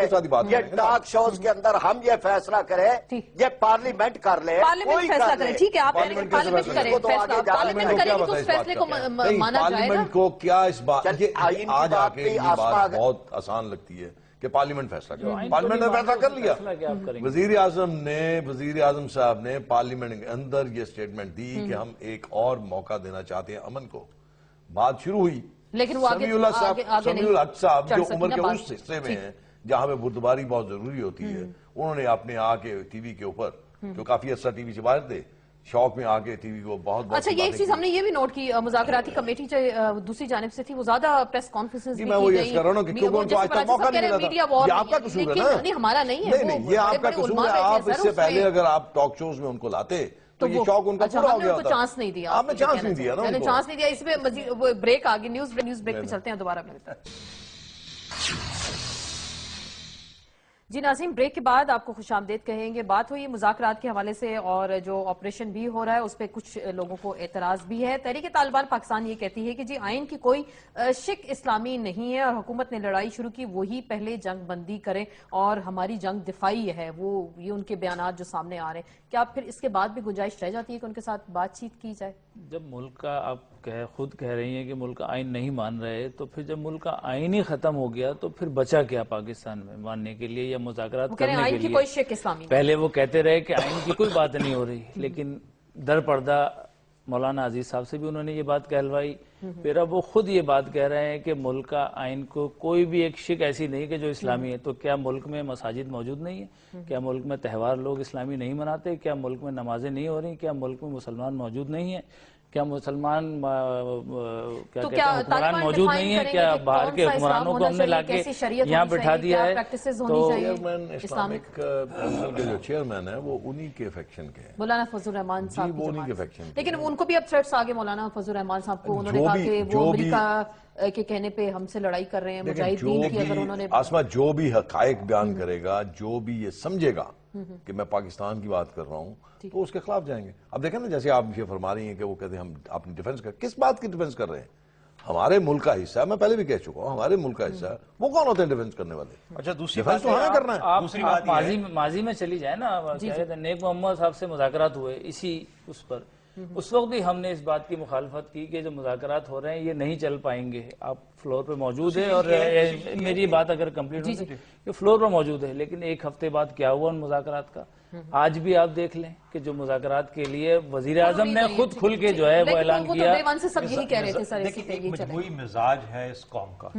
ये टॉक शोज के अंदर हम ये फैसला करें, ये पार्लियामेंट कर ले, पार्लियामेंट फैसला करे, ठीक है, आप पार्लियामेंट करें, पार्लियामेंट करेगी तो उस फैसले को माना जाएगा। पार्लियामेंट को क्या इस बात आज आके ये बात बहुत आसान लगती है कि पार्लियामेंट फैसला करे, पार्लियामेंट ने फैसला कर लिया। वजीर आजम साहब ने पार्लियामेंट के अंदर ये स्टेटमेंट दी कि हम एक और मौका देना चाहते हैं अमन को। बात शुरू हुई, लेकिन वो समीउल हक साहब जो उम्र के उस हिस्से में हैं जहां पे बुर्दबारी बहुत जरूरी होती है, उन्होंने अपने आके टीवी के ऊपर, जो काफी अच्छा टीवी से बाहर थे, शौक में आके टीवी को बहुत अच्छा, ये एक चीज हमने ये भी नोट की, मुज़ाकराती कमेटी जो दूसरी जानिब से थी वो ज्यादा प्रेस कॉन्फ्रेंसेस भी मैं वो ये कह रहा हूं कि क्योंकि उनको आज तक मौका नहीं मिला था। ये आपका कसूर है ना, नहीं हमारा नहीं है, नहीं ये आपका कसूर है। आप इससे पहले अगर आप टॉक शोज में उनको लाते तो ये शौक उनका पूरा हो गया होता। चांस नहीं दिया, आपने चांस नहीं दिया ना, मैंने चांस नहीं दिया। इसमें मजीद ब्रेक आ गई, न्यूज ब्रेक पे चलते हैं दोबारा। जी नाज़रीन, ब्रेक के बाद आपको खुशामदीद कहेंगे। बात हुई मुज़ाकरात के हवाले से और जो ऑपरेशन भी हो रहा है उस पर कुछ लोगों को एतराज भी है। तहरीक तालिबान पाकिस्तान ये कहती है कि जी आइन की कोई शिक इस्लामी नहीं है और हुकूमत ने लड़ाई शुरू की, वही पहले जंग बंदी करें और हमारी जंग दिफाई है, वो ये उनके बयानात जो सामने आ रहे हैं। क्या फिर इसके बाद भी गुंजाइश रह जाती है कि उनके साथ बातचीत की जाए? जब मुल्क का आप खुद कह रही हैं कि मुल्क का आइन नहीं मान रहे, तो फिर जब मुल्क का आइन ही खत्म हो गया तो फिर बचा क्या पाकिस्तान में मानने के लिए या मुज़ाकरात करने के लिए? कोई शेख इस्लामी पहले वो कहते रहे कि आइन की कोई बात नहीं हो रही, लेकिन दर पर्दा मौलाना अजीज साहब से भी उन्होंने ये बात कहलवाई। फिर अब वो खुद ये बात कह रहे हैं कि मुल्क का आइन को कोई भी एक शिक ऐसी नहीं कि जो इस्लामी है। तो क्या मुल्क में मसाजिद मौजूद नहीं है? क्या मुल्क में त्यौहार लोग इस्लामी नहीं मनाते? क्या मुल्क में नमाजें नहीं हो रही? क्या मुल्क में मुसलमान मौजूद नहीं है? کیا مسلمان کیا تو کہتے ہیں حکمران موجود نہیں ہے؟ کیا باہر کے حکمرانوں کو ہم نے لا کے یہاں بٹھا دیا ہے؟ تو چیئرمین اسلامک کونسل کے جو چیئرمین ہیں وہ انہی کے فیکشن کے ہیں، مولانا فضل الرحمان صاحب وہ انہی کے فیکشن کے لیکن ان کو بھی اب تھریٹس آگے مولانا فضل الرحمان صاحب کو، انہوں نے کہا کہ وہ امریکہ کے کہنے پہ ہم سے لڑائی کر رہے ہیں، مجاہدین کی اگر انہوں نے آسما جو بھی حقائق بیان کرے گا، جو بھی یہ سمجھے گا کہ میں پاکستان کی بات کر رہا ہوں تو اس کے خلاف جائیں گے۔ اب دیکھیں نا، جیسے آپ یہ فرما رہی ہیں کہ وہ کہتے ہیں ہم اپنی ڈیفنس کر، کس بات کی ڈیفنس کر رہے ہیں؟ ہمارے ملک کا حصہ ہے، میں پہلے بھی کہہ چکا ہوں، ہمارے ملک کا حصہ ہے، وہ کون ہوتے ہیں ڈیفنس کرنے والے؟ اچھا دوسری ڈیفنس تو ہمیں کرنا ہے۔ آپ ماضی میں چلی جائیں نا، کیا کہتے ہیں نیک محمد صاحب سے مذاکرات ہوئے اسی اس پر، اس وقت بھی ہم نے اس بات کی مخالفت کی کہ جو مذاکرات ہو رہے ہیں یہ نہیں چل پائیں گے۔ آپ فلور پہ موجود ہے اور میری بات اگر کمپلیٹ ہو کہ فلور پہ موجود ہے، لیکن ایک ہفتے بعد کیا ہوا ان مذاکرات کا؟ آج بھی آپ دیکھ لیں کہ جو مذاکرات کے لیے وزیر اعظم نے خود کھل کے جو ہے وہ اعلان کیا، مجموعی مزاج ہے اس قوم کا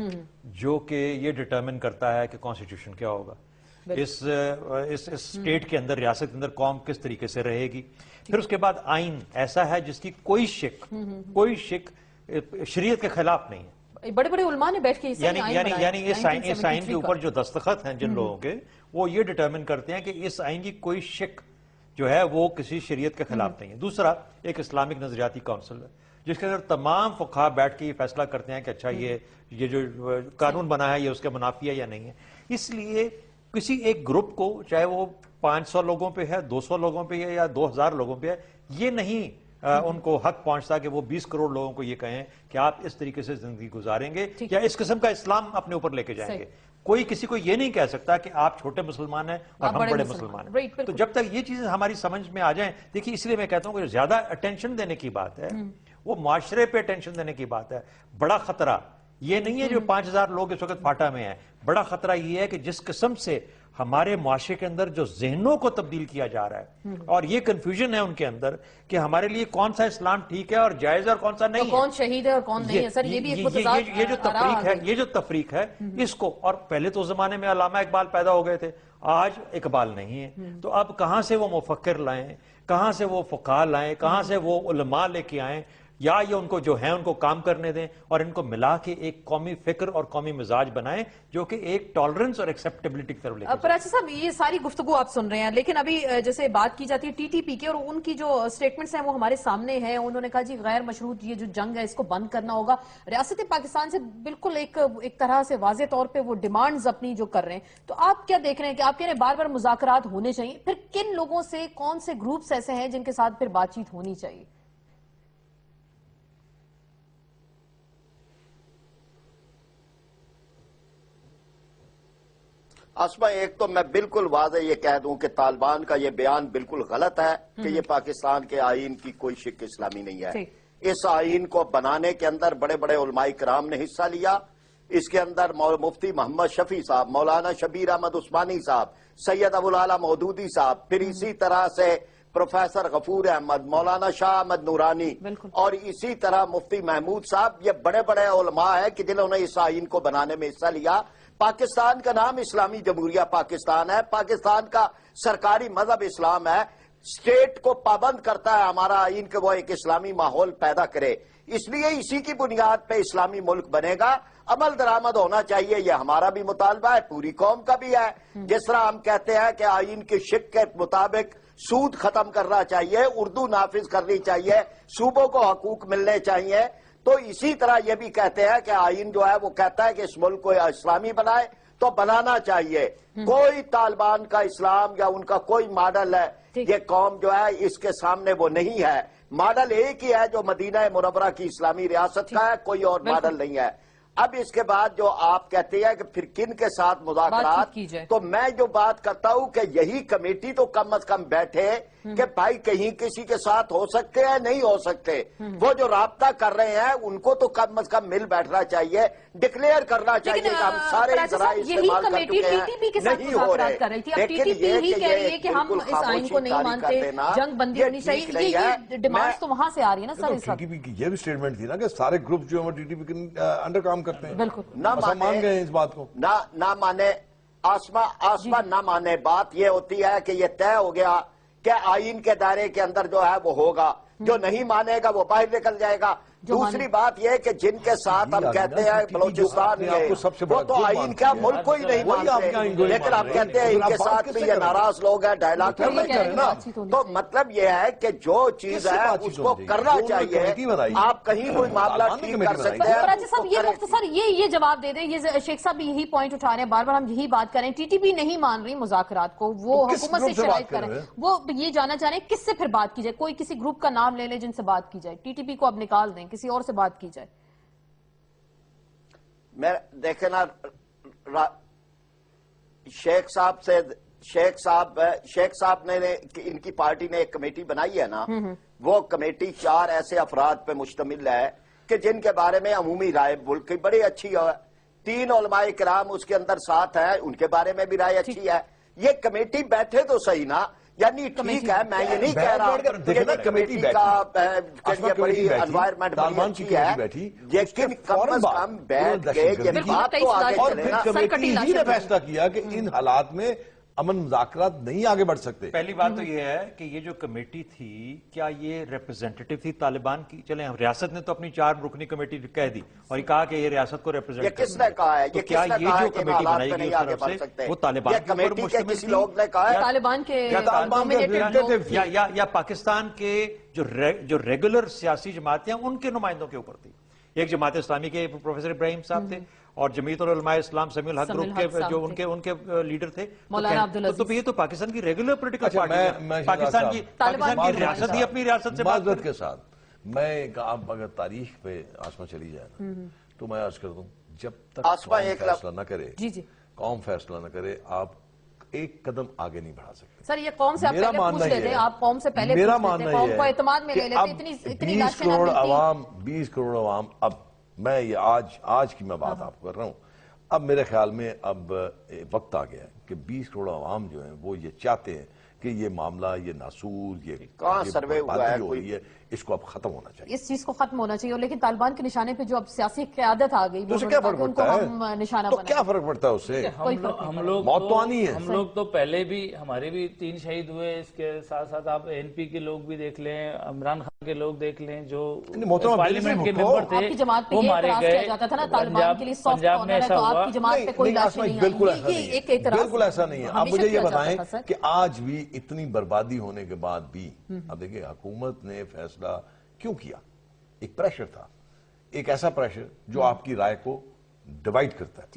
جو کہ یہ ڈٹرمن کرتا ہے کہ کانسٹیٹیوشن کیا ہوگا، اس اسٹیٹ کے اندر، ریاست کے اندر قوم کس طریقے سے رہے گی۔ پھر اس کے بعد آئین ایسا ہے جس کی کوئی شک شریعت کے خلاف نہیں ہے۔ بڑے بڑے علماء نے بیٹھ کے یعنی اس آئین کے اوپر جو دستخط ہیں جن لوگوں کے، وہ یہ ڈٹرمن کرتے ہیں کہ اس آئین کی کوئی شک جو ہے وہ کسی شریعت کے خلاف نہیں ہے۔ دوسرا ایک اسلامک نظریاتی کونسل ہے جس کے اندر تمام فقہا بیٹھ کے یہ فیصلہ کرتے ہیں کہ اچھا یہ جو قانون بنا ہے یہ اس کے منافی ہے یا نہیں ہے۔ اس لیے کسی ایک گروپ کو، چاہے وہ 500 لوگوں پہ ہے، 200 لوگوں پہ ہے یا 2000 لوگوں پہ ہے، یہ نہیں ان کو حق پہنچتا کہ وہ 20 کروڑ لوگوں کو یہ کہیں کہ آپ اس طریقے سے زندگی گزاریں گے یا اس قسم کا اسلام اپنے اوپر لے کے جائیں گے۔ کوئی کسی کو یہ نہیں کہہ سکتا کہ آپ چھوٹے مسلمان ہیں اور ہم بڑے مسلمان ہیں۔ تو جب تک یہ چیزیں ہماری سمجھ میں آ جائیں، دیکھیے اس لیے میں کہتا ہوں کہ زیادہ اٹینشن دینے کی بات ہے، وہ معاشرے پہ اٹینشن دینے کی بات ہے۔ بڑا خطرہ یہ نہیں ہے جو 5000 لوگ اس وقت فاٹا میں ہیں، بڑا خطرہ یہ ہے کہ جس قسم سے ہمارے معاشرے کے اندر جو ذہنوں کو تبدیل کیا جا رہا ہے اور یہ کنفیوژن ہے ان کے اندر کہ ہمارے لیے کون سا اسلام ٹھیک ہے اور جائز ہے اور کون سا نہیں ہے، کون شہید ہے اور کون نہیں ہے۔ سر یہ بھی یہ جو تفریق ہے اس کو، اور پہلے تو زمانے میں علامہ اقبال پیدا ہو گئے تھے، آج اقبال نہیں ہے، تو اب کہاں سے وہ مفکر لائیں، کہاں سے وہ فقہاء لائیں، کہاں سے وہ علماء لے کے آئیں، یا یہ ان کو جو ہیں ان کو کام کرنے دیں اور ان کو ملا کے ایک قومی فکر اور قومی مزاج بنائیں جو کہ ایک ٹالرنس اور ایکسیپٹیبلٹی کی طرف لے کے جائیں۔ پراچی صاحب یہ ساری گفتگو آپ سن رہے ہیں، لیکن ابھی جیسے بات کی جاتی ہے ٹی ٹی پی کی اور ان کی جو سٹیٹمنٹس ہیں وہ ہمارے سامنے ہیں۔ انہوں نے کہا جی غیر مشروط یہ جو جنگ ہے اس کو بند کرنا ہوگا۔ ریاست پاکستان سے بالکل ایک طرح سے واضح طور پہ وہ ڈیمانڈز اپنی جو کر رہے ہیں، تو آپ کیا دیکھ رہے ہیں کہ آپ کہہ رہے ہیں بار بار مذاکرات ہونے چاہیے، پھر کن لوگوں سے، کون سے گروپس ایسے ہیں جن کے ساتھ پھر بات چیت ہونی چاہیے؟ اسما ایک تو میں بالکل واضح یہ کہہ دوں کہ طالبان کا یہ بیان بالکل غلط ہے کہ یہ پاکستان کے آئین کی کوئی شک اسلامی نہیں ہے۔ اس آئین کو بنانے کے اندر بڑے بڑے علماء کرام نے حصہ لیا۔ اس کے اندر مفتی محمد شفیع صاحب، مولانا شبیر احمد عثمانی صاحب، سید ابو العلا مودودی صاحب، پھر اسی طرح سے پروفیسر غفور احمد، مولانا شاہ احمد نورانی اور اسی طرح مفتی محمود صاحب، یہ بڑے بڑے علماء ہیں کہ جنہوں نے اس آئین کو بنانے میں حصہ لیا۔ پاکستان کا نام اسلامی جمہوریہ پاکستان ہے، پاکستان کا سرکاری مذہب اسلام ہے، اسٹیٹ کو پابند کرتا ہے ہمارا آئین کہ وہ ایک اسلامی ماحول پیدا کرے، اس لیے اسی کی بنیاد پہ اسلامی ملک بنے گا۔ عمل درآمد ہونا چاہیے، یہ ہمارا بھی مطالبہ ہے، پوری قوم کا بھی ہے۔ جس طرح ہم کہتے ہیں کہ آئین کی شک کے مطابق سود ختم کرنا چاہیے، اردو نافذ کرنی چاہیے، صوبوں کو حقوق ملنے چاہیے، تو اسی طرح یہ بھی کہتے ہیں کہ آئین جو ہے وہ کہتا ہے کہ اس ملک کو اسلامی بنائے، تو بنانا چاہیے۔ کوئی طالبان کا اسلام یا ان کا کوئی ماڈل ہے، یہ قوم جو ہے اس کے سامنے وہ نہیں ہے۔ ماڈل ایک ہی ہے جو مدینہ منورہ کی اسلامی ریاست کا ہے، کوئی اور ماڈل نہیں ہے۔ اب اس کے بعد جو آپ کہتے ہیں کہ پھر کن کے ساتھ مذاکرات، تو میں جو بات کرتا ہوں کہ یہی کمیٹی تو کم از کم بیٹھے کہ بھائی کہیں کسی کے ساتھ ہو سکتے ہیں، نہیں ہو سکتے، وہ جو رابطہ کر رہے ہیں ان کو تو کم از کم مل بیٹھنا چاہیے، ڈکلیئر کرنا چاہیے کہ ہم سارے ذرائع استعمال کر چکے ہیں، نہیں ہو رہے۔ لیکن یہ کہ ہم اس آئین کو نہیں مانتے، جنگ بندی ہونی چاہیے، یہ ڈیمانڈز تو وہاں سے آ رہی ہے نا سر۔ ٹی ٹی پی کی یہ بھی اسٹیٹمنٹ تھی نا کہ سارے گروپ جو ہیں ٹی ٹی پی کے انڈر کام کرتے ہیں، بالکل مان گئے اس بات کو، نہ مانے آسما نہ مانے۔ بات یہ ہوتی ہے کہ یہ طے ہو گیا کہ آئین کے دائرے کے اندر جو ہے وہ ہوگا، जो नहीं मानेगा वो बाहर निकल जाएगा। दूसरी बात यह कि जिनके साथ हम कहते हैं बलूचिस्तान में, वो तो आइन क्या मुल्क को ही नहीं मानते, लेकिन हम कहते हैं इनके साथ भी ये नाराज लोग हैं, डायलॉग कर रहे हैं ना। तो मतलब ये है कि जो चीज है उसको करना चाहिए। आप कहीं कोई मामला ठीक कर सकते हैं। राजा साहब ये मुख्तसर ये जवाब दे दें, ये शेख साहब भी यही पॉइंट उठा रहे हैं, बार बार हम यही बात करें, टीटीपी नहीं मान रही मुज़ाकरात को, वो हुकूमत से शिकायत कर रहे हैं, वो ये जानना चाह रहे हैं किससे फिर बात की जाए, कोई किसी ग्रुप का नाम ले ले जिनसे बात की जाए, टीटीपी को अब निकाल दें, किसी और से बात की जाए। मैं देखे ना शेख साहब ने इनकी पार्टी ने एक कमेटी बनाई है ना, वो कमेटी 4 ऐसे अफराद पे मुश्तमिल है कि जिनके बारे में अमूमी राय मुल्क की बड़ी अच्छी है। 3 उलमाए किराम उसके अंदर साथ है, उनके बारे में भी राय अच्छी है। ये कमेटी बैठे तो सही ना, यानी ठीक है, मैं ये नहीं कह रहा कि कमेटी का बड़ी एनवायरमेंट बड़ी अच्छी है, लेकिन कम से कम बैठ के ये बात तो आगे चले ना। कमेटी ही ने फैसला किया कि इन हालात में अमन मुज़ाकरात नहीं आगे बढ़ सकते। पहली बात तो ये है कि ये जो कमेटी थी, क्या ये रिप्रेजेंटेटिव थी तालिबान की? चले हम रियासत ने तो अपनी 4 रुकनी कमेटी कह दी और ये कहा कि ये रियासत को रिप्रेजेंट, ये किसने कहा है? तो क्या ये जो कमेटी बनाई गई उस तरफ से वो तालिबान के ऊपर मुश्तमिल थी? लोग ने कहा है तालिबान के या पाकिस्तान के जो रेगुलर सियासी जमातें हैं उनके नुमाइंदों के ऊपर थी? एक जमात इस्लामी के प्रोफेसर इब्राहिम साहब थे और जमीयत उलमा इस्लाम समीउल हक ग्रुप के जो उनके लीडर थे, तो ये तो पाकिस्तान की रेगुलर पोलिटिकल पार्टी है। पाकिस्तान की रियासत ही अपनी रियासत से माजरत के साथ मैं आप अगर तारीख पे आसमा चली जाए ना, तो मैं अर्ज कर दूं, जब तक फैसला न करे, कौम फैसला न करे, आप एक कदम आगे नहीं बढ़ा सकते। सर ये कौम से आप पहले पूछ लेते, आप कौम से पहले मेरा पूछ लेते, कौम को एतमाद में ले लेते, इतनी 20 करोड़ अवाम, अब मैं ये आज की मैं बात आपको कर रहा हूं, अब मेरे ख्याल में अब वक्त आ गया है कि 20 करोड़ अवाम जो है वो ये चाहते हैं कि ये मामला, ये नासूर, ये सर्वे हुआ है हो रही है, इसको अब खत्म होना चाहिए, इस चीज को खत्म होना चाहिए। लेकिन तालिबान के निशाने पे जो अब सियासी क़यादत आ गई, तो उससे क्या फर्क पड़ता है? निशाना तो क्या फर्क पड़ता है उससे? हम लोग मौत तो आनी है। हम लोग तो पहले भी, हमारे भी 3 शहीद हुए, इसके साथ साथ आप एनपी के लोग भी देख लें, इमरान खान के लोग देख लें, जो पार्लियामेंट के मेंबर थे वो मारे गए। पंजाब में ऐसा हुआ, बिल्कुल ऐसा नहीं है। आप मुझे ये बताएं कि आज भी इतनी बर्बादी होने के बाद भी, अब देखिए हुकूमत ने फैसला क्यों किया? एक प्रेशर था, एक ऐसा प्रेशर जो आपकी राय को डिवाइड करता है,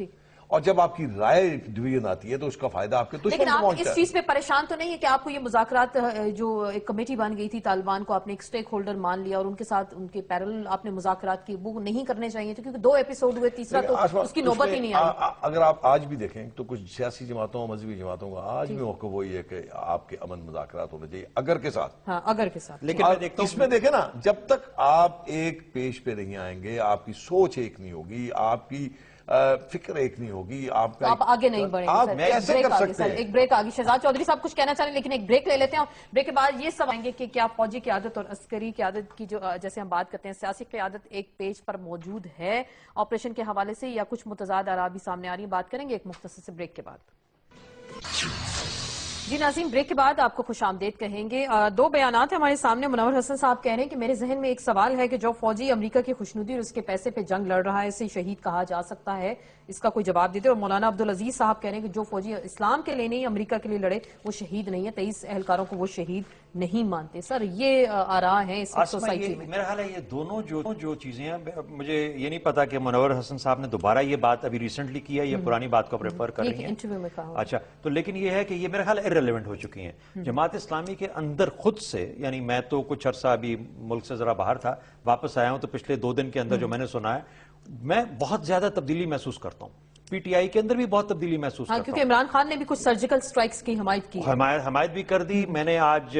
और जब आपकी राय डिवीजन आती है तो उसका फायदा आपके दुश्मन को पहुंचता है। लेकिन आप इस चीज पे परेशान तो नहीं है कि आपको ये मुज़ाकरात, जो एक कमेटी बन गई थी तालिबान को, आपने एक स्टेक होल्डर मान लिया और उनके साथ उनके पैरेलल आपने मुज़ाकरात की, वो नहीं करने चाहिए थे? क्योंकि 2 एपिसोड हुए, तीसरा तो उसकी नौबत ही नहीं आई। अगर आप आज भी देखें तो कुछ सियासी जमातों, मजहबी जमातों का आज भी मौका वही है कि आपके अमन मुज़ाकरात होने चाहिए, अगर के साथ। हाँ, अगर के साथ। लेकिन इसमें देखें ना, जब तक आप एक पेज पे नहीं आएंगे, आपकी सोच एक नहीं होगी, आपकी फिक्र एक नहीं होगी, आपका आप आगे नहीं बढ़ेंगे। आप कैसे कर सकते हैं? एक ब्रेक आगे। शहजाद चौधरी साहब कुछ कहना चाह रहे हैं, लेकिन एक ब्रेक ले लेते हैं। ब्रेक के बाद ये सब आएंगे कि क्या फौजी क़यादत और अस्करी क़यादत की, जो जैसे हम बात करते हैं, सियासी क़यादत एक पेज पर मौजूद है ऑपरेशन के हवाले से, या कुछ मुतज़ाद आरा भी सामने आ रही है? बात करेंगे एक मुख्तसर से ब्रेक के बाद। जी नाज़रीन, ब्रेक के बाद आपको खुशामदीद कहेंगे। 2 बयानात है हमारे सामने। मुनव्वर हसन साहब कह रहे हैं कि मेरे जहन में एक सवाल है कि जो फौजी अमेरिका की खुशनुदी और उसके पैसे पे जंग लड़ रहा है, इसे शहीद कहा जा सकता है? इसका कोई जवाब देते। और मौलाना अब्दुल अजीज साहब कह रहे हैं कि जो फौजी इस्लाम के लिए नहीं अमेरिका के लिए लड़े वो शहीद नहीं है, 23 एहलकारों को वो शहीद नहीं मानते। सर ये आरा है इस सोसाइटी में। मेरा ख्याल है ये दोनों जो चीजें हैं, मुझे ये नहीं पता कि मुनव्वर हसन साहब ने दोबारा ये बात अभी रिसेंटली की है या पुरानी बात को रेफर कर रही है इंटरव्यू में कहा। अच्छा, तो लेकिन ये है कि ये मेरा ख्याल इररिलेवेंट हो चुकी हैं। जमात इस्लामी के अंदर खुद से, यानी मैं तो कुछ अरसा अभी मुल्क से जरा बाहर था, वापस आया हूं, तो पिछले 2 दिन के अंदर जो मैंने सुना है, मैं बहुत ज्यादा तब्दीली महसूस करता हूं। पीटीआई के अंदर भी बहुत तब्दीली महसूस करता हूं, क्योंकि इमरान खान ने भी कुछ सर्जिकल स्ट्राइक्स की हमायत भी कर दी। मैंने आज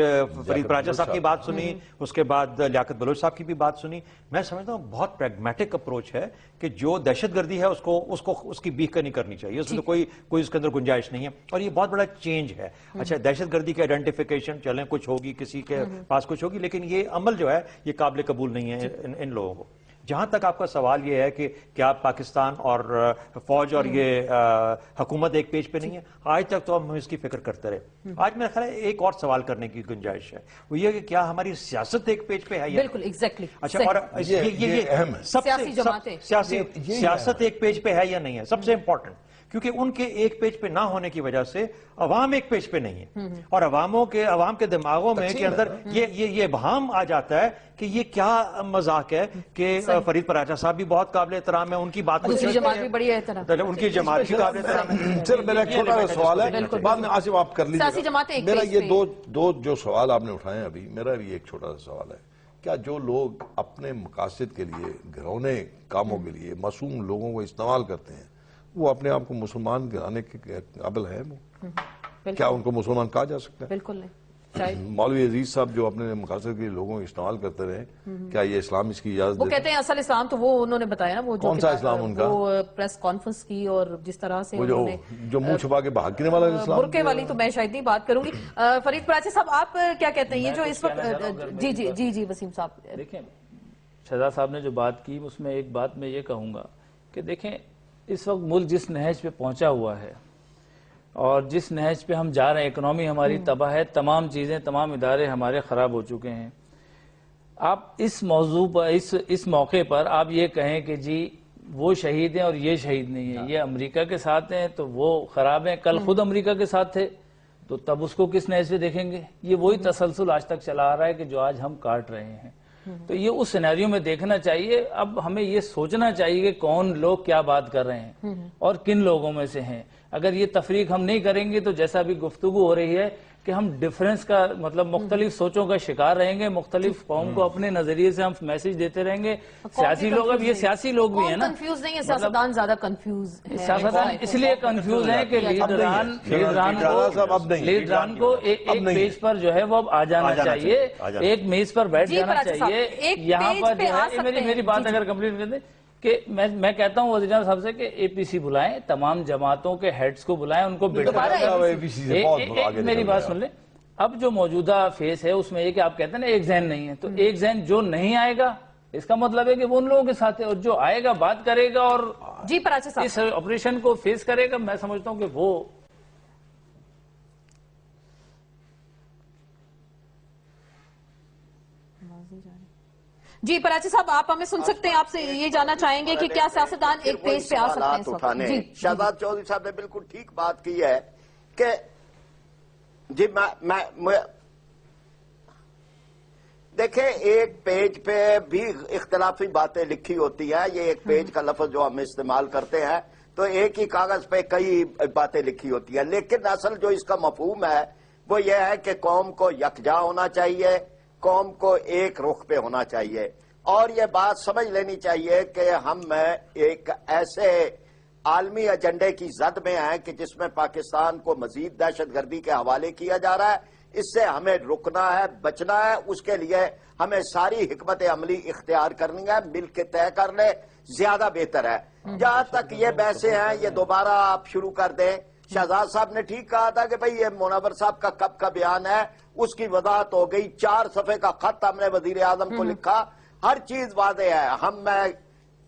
फरीद राजा साहब की बात सुनी, उसके बाद लियाकत बलोच साहब की भी बात सुनी। मैं समझता हूं बहुत प्रैग्मेटिक अप्रोच है कि जो दहशतगर्दी है उसको उसकी बीख नहीं करनी चाहिए, उसमें तो कोई उसके अंदर गुंजाइश नहीं है, और ये बहुत बड़ा चेंज है। अच्छा, दहशतगर्दी की आइडेंटिफिकेशन चलें कुछ होगी, किसी के पास कुछ होगी, लेकिन ये अमल जो है ये काबिल कबूल नहीं है इन लोगों को। जहां तक आपका सवाल ये है कि क्या पाकिस्तान और फौज और ये हुकूमत एक पेज पे नहीं है, आज तक तो हम इसकी फिक्र करते रहे। आज मेरा ख्याल है एक और सवाल करने की गुंजाइश है, वो ये कि क्या हमारी सियासत एक पेज पे है या बिल्कुल, एग्जैक्टली। अच्छा, और ये अहम है। सियासी जमातें। सियासत एक पेज पे है या नहीं है, सबसे इंपॉर्टेंट, क्योंकि उनके एक पेज पे ना होने की वजह से अवाम एक पेज पे नहीं है, और अवाम के दिमागों में के अंदर ये बहाम आ जाता है कि ये क्या मजाक है कि फरीद पराचा साहब भी बहुत काबिल एहतराम है, उनकी बात दूसरी जमात भी बड़ी एहतराम, उनकी जमात भी काबिल एहतराम है। सर मेरा एक छोटा सा सवाल है, बाद में आसिफ आप कर सियासी जमातें लीजिए। एक मेरा पेज ये पे। दो जो सवाल आपने उठाए हैं अभी, मेरा भी एक छोटा सा सवाल है, क्या जो लोग अपने मकासद के लिए, घरौने कामों के लिए मासूम लोगों को इस्तेमाल करते हैं, वो अपने आप को मुसलमान कराने के काबिल है? वो क्या उनको मुसलमान कहा जा सकता है? बिल्कुल नहीं। शायद मौलवी अजीज साहब जो अपने मकासद के लोगों को इस्तेमाल करते रहे, क्या ये इस्लाम इसकी इजाजत वो देता है? कहते हैं असल इस्लाम तो वो उन्होंने बताया ना, वो जो कौन सा इस्लाम उनका? वो प्रेस कॉन्फ्रेंस की और जिस तरह से वो उन्होंने जो मुंह छुपा के भागने वाला इस्लाम, बुरके वाली तो मैं शायद नहीं बात करूंगी। फरीद पराचा साहब आप क्या कहते हैं, ये जो इस वक्त जी वसीम साहब। देखें, शहजाद साहब ने जो बात की उसमें एक बात मैं ये कहूंगा कि देखें, इस वक्त मुल्क जिस नहज पे पहुंचा हुआ है और जिस नहज पे हम जा रहे हैं, इकोनॉमी हमारी तबाह है, तमाम चीजें, तमाम इदारे हमारे खराब हो चुके हैं। आप इस मौजू पर, इस मौके पर आप ये कहें कि जी वो शहीद हैं और ये शहीद नहीं है, ये अमेरिका के साथ हैं तो वो खराब हैं, कल खुद अमेरिका के साथ थे तो तब उसको किस नहज पे देखेंगे? ये वही तसलसल आज तक चला आ रहा है कि जो आज हम काट रहे हैं। तो ये उस सिनेरियो में देखना चाहिए। अब हमें ये सोचना चाहिए कि कौन लोग क्या बात कर रहे हैं और किन लोगों में से हैं। अगर ये तफरीक हम नहीं करेंगे तो जैसा अभी गुफ्तगू हो रही है कि हम डिफरेंस का मतलब मुख्तलिफ सोचों का शिकार रहेंगे, मुख्तलिफ कौम को अपने नजरिए से हम मैसेज देते रहेंगे। सियासी लोग, अब ये सियासी लोग भी है ना, कंफ्यूज नहीं है, सियासतदान ज्यादा कंफ्यूज है। सियासतदान इसलिए कंफ्यूज है कि लीडरान को एक पेज पर जो है वो अब आ जाना चाहिए, एक मेज पर बैठ जाना चाहिए। यहाँ पर जो है, मेरी बात अगर कंप्लीट कर दे कि मैं कहता हूँ वज़ीर आज़म साहब से कि एपीसी बुलाएं, तमाम जमातों के हेड्स को बुलाएं, उनको मेरी बात सुन ले। अब जो मौजूदा फेस है उसमें ये कि आप कहते हैं ना एक जहन नहीं है, तो एक जहन जो नहीं आएगा इसका मतलब है कि वो उन लोगों के साथ है, और जो आएगा बात करेगा और जी पराचा साहब इस ऑपरेशन को फेस करेगा, मैं समझता हूँ कि वो जी पराचा साहब आप हमें सुन सकते हैं, आपसे ये जानना चाहेंगे कि क्या सियासतदान एक पेज पे आ सकते हैं इस वक्त? जी शहजाद चौधरी साहब ने बिल्कुल ठीक बात की है कि जी मैं देखें, एक पेज पे भी इख्तलाफी बातें लिखी होती हैं। ये एक पेज का लफ्ज जो हम इस्तेमाल करते हैं तो एक ही कागज पे कई बातें लिखी होती हैं, लेकिन असल जो इसका मफहूम है वो ये है कि कौम को यकजा होना चाहिए, कौम को एक रुख पे होना चाहिए, और ये बात समझ लेनी चाहिए कि हम एक ऐसे आलमी एजेंडे की जद में हैं कि जिसमें पाकिस्तान को मजीद दहशतगर्दी के हवाले किया जा रहा है। इससे हमें रुकना है, बचना है, उसके लिए हमें सारी हिकमत अमली इख्तियार करनी है, मिल के तय कर ले, ज्यादा बेहतर है। जहां तक ये बहसें हैं ये दोबारा आप शुरू कर दें। शहजाद साहब ने ठीक कहा था कि भाई ये मुनव्वर साहब का कब का बयान है, उसकी वजाहत हो गई। 4 सफ़े का खत हमने वजीर आजम को लिखा, हर चीज वादे है। हम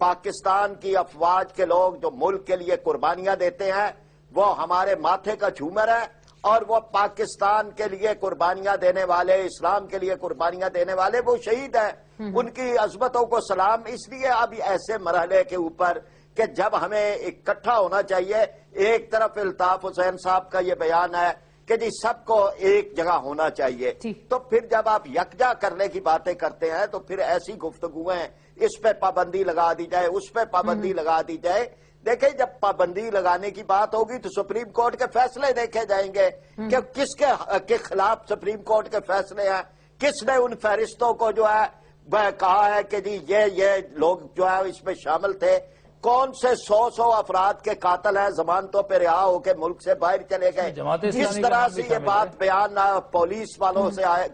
पाकिस्तान की अफवाज के लोग जो मुल्क के लिए कुर्बानियां देते हैं वो हमारे माथे का झूमर है, और वो पाकिस्तान के लिए कुर्बानियां देने वाले, इस्लाम के लिए कुर्बानियां देने वाले वो शहीद हैं। उनकी अजमतों को सलाम। इसलिए अब ऐसे मरहले के ऊपर कि जब हमें इकट्ठा होना चाहिए, एक तरफ इल्ताफ हुसैन साहब का ये बयान है कि जी सबको एक जगह होना चाहिए, तो फिर जब आप यकजा करने की बातें करते हैं तो फिर ऐसी गुफ्तगुएं, इस पे पाबंदी लगा दी जाए, उस पे पाबंदी लगा दी जाए। देखिए, जब पाबंदी लगाने की बात होगी तो सुप्रीम कोर्ट के फैसले देखे जाएंगे कि किसके खिलाफ सुप्रीम कोर्ट के फैसले हैं, किसने उन फहरिस्तों को जो है वह कहा है कि जी ये लोग जो है इसमें शामिल थे, कौन से 100 अफराद के कातिल हैं, जमानतों पे रिहा होकर मुल्क से बाहर चले गए। किस तरह से ये बात बयान पुलिस वालों से आया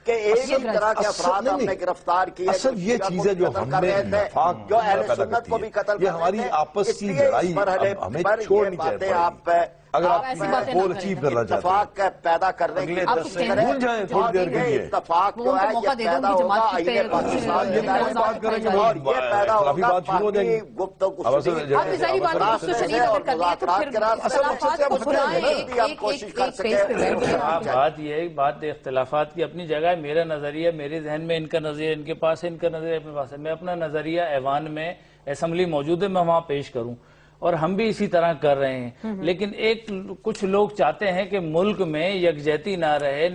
कि एक ही तरह के अफराद हमने गिरफ्तार किए। असल ये चीजें जो हमने जो अहले सुन्नत को भी कत्ल ये हमारी आपस की लड़ाई हमें छोड़नी चाहिए। आप अगर आप आप ऐसी बातें ना गोल करें। अचीव करना चाहते हैं इत्तफाक पैदा करने की अगले आप 10 कुछ से कहना भूल जाएं थोड़ी देर के लिए। इत्तफाक वो जो उनको है मौका ये दे दो पैदा उनकी होगा जमात की आईने पे पाकिस्तान ये के तो तहत। बात करेंगे और ये पैदा खिलाफी होगा बात शुरू हो पार्टी जाएगी। गुफ्तगू अब शदीद असल- आप ज़ाहिर बात है, असल- उसको शदीद अगर कर दिए तो फिर इख्तिलाफात को भुलाएं, एक पेज पे बैठ जाएं। हाँ, बात ये है, बात इख्तिलाफात की अपनी जगह है। मेरा नजरिया, मेरे जहन में इनका नजरिया, इनके पास है इनका नजरिया, अपने पास है। मैं अपना नजरिया ऐवान में असेंबली मौजूद है, मैं वहां पेश करूं, और हम भी इसी तरह कर रहे हैं। लेकिन कुछ लोग चाहते हैं कि मुल्क में यकजहती ना रहे,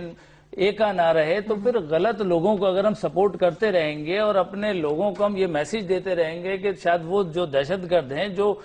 एका ना रहे, तो फिर गलत लोगों को अगर हम सपोर्ट करते रहेंगे और अपने लोगों को हम ये मैसेज देते रहेंगे कि शायद वो जो दहशतगर्द हैं, जो